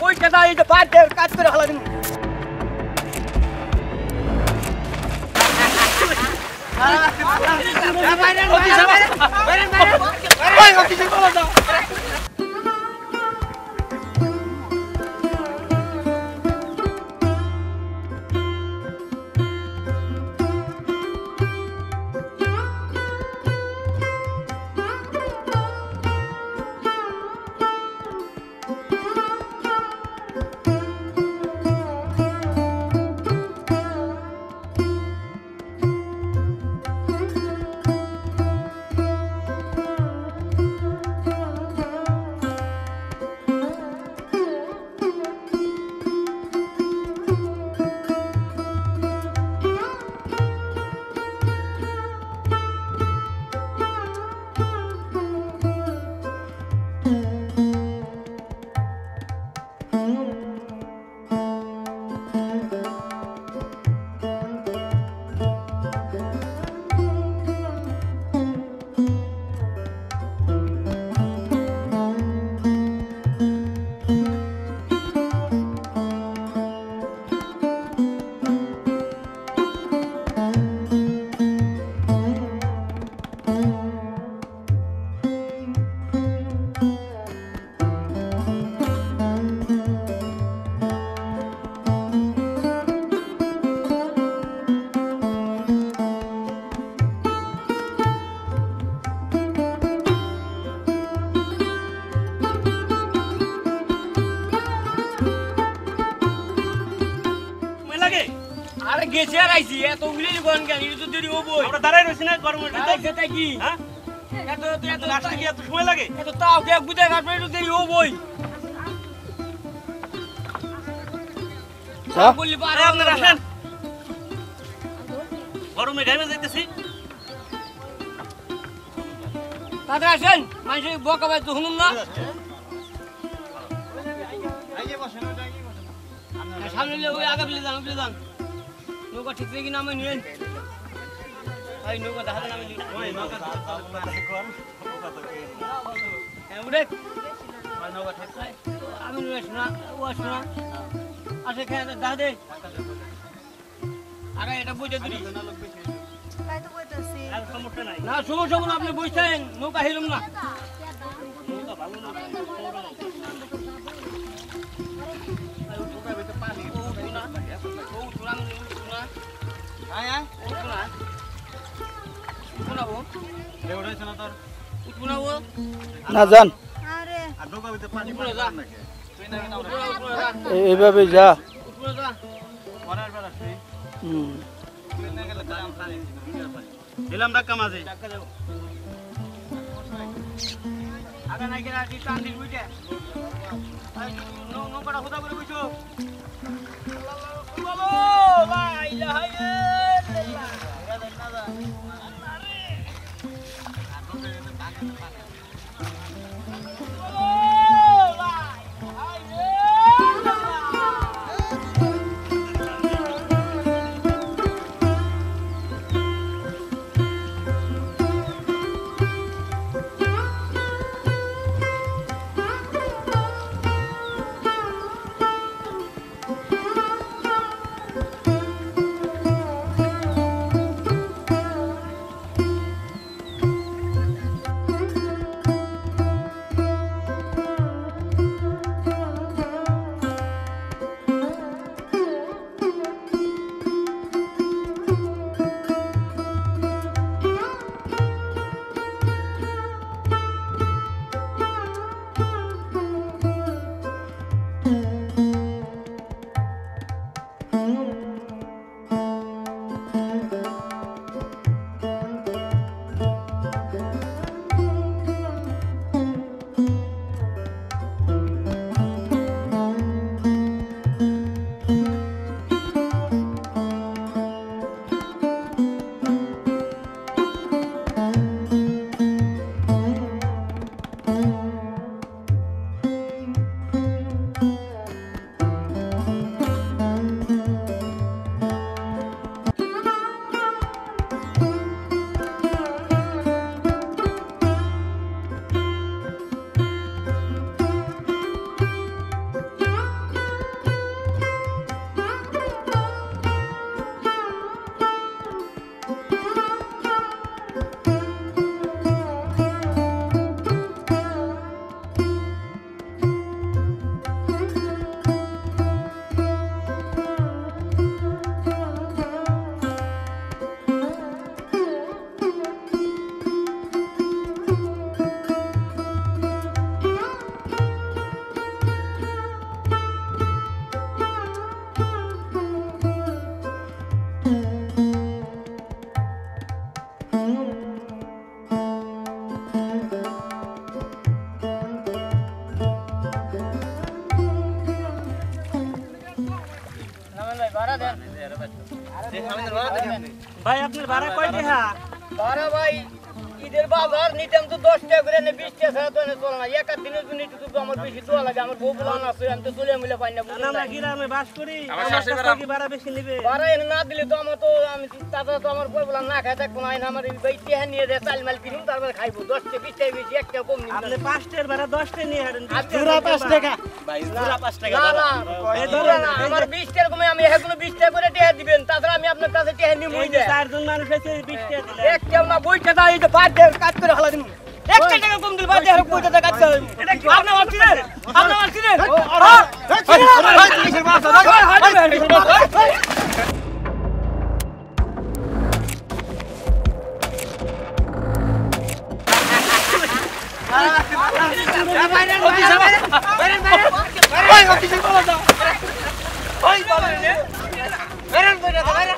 বই কেনা এই যে বাদ দে কাজ করে হলা দিন আরে গেছে আর আইছি এত উগলি কোন কেন এটা তো দেরি হবো আমরা দাঁড়াই রইছি না গরমের ভিতর সেটা কি হ্যাঁ এত লাস্টে কি এত সময় লাগে এত তাও কে বুঝে কাটবে এটা দেরি হবই সব বলি পারে আপনারা আসেন গরমে ঘামে যাইতেছি তাড়াতাড়ি আসেন মানুষ বকাবাই তো শুনুন না আইয়ে বসেন সামনে ওই আগে বিলে যান নৌকা ঠিক থেকে নামে নিয়েন এই নৌকা দেখাতে নামে নিন ওই নৌকা দেখুন উড়ে ওই নৌকা ঠিক আমি নিয়ে শোনা ও শোনা আসে খেয়ে দেখা দে আরে এটা বুঝে দিই তাই তো কইতাছি আর সমস্যা নাই না সমস্যা কোনো আপনি বুঝছেন নৌকা হেলুম না নৌকা ভালো না না যান আরে এইভাবে যা দিলাম ধাক্কা মাঝে আগে নাকি রাখি চান্দির বুঝে নৌকাটা খোদা করে বুঝছো ভাড়া দেন ভাই আপনার ভাড়া কয় টাকা ভাড়া ভাই ঈদের বাজার নিতাম তো 10 টাকা করে 20 টাকা ছাড়া তো চলে না এক দিনের জন্য একটু আমার বেশি দোয়া লাগে আমার বউ বলা না আমি তো চলে মিলে পাই না আমরা গ্রামে বাস করি আমার কি ভাড়া বেশি নেবে ভাড়া এনে না দিলে তো আমার তো আমি তাছাড়া তো আমার বউ বলা না খাই থাকবো না আমার এই ভাই টেহা নিয়ে দেয় চাল মাল কিনুন তারপরে খাইবো 10 টাকা 20 টাকা বেশি একটা কম নিন আপনি 5 টাকার ভাড়া 10 টাকা নিয়ে হারেন পুরা 5 টাকা ভাই পুরা 5 টাকা না এই ধরেন আমার 20 টাকা কমে আমি এখনো 20 টাকা করে টেহা দিবেন তাছাড়া আমি আপনার কাছে টেহা নিয়ে মই দেয় চারজন মানুষ আছে 20 টাকা দিলে একটা না বইটা দাও এই যে 5 টাকা কাট করে হলা দিন 1 টাকা কম দিল 5 টাকা বইটা কাট করে এটা কি আপনি মারছি রে আপনি মারছি রে বাইরে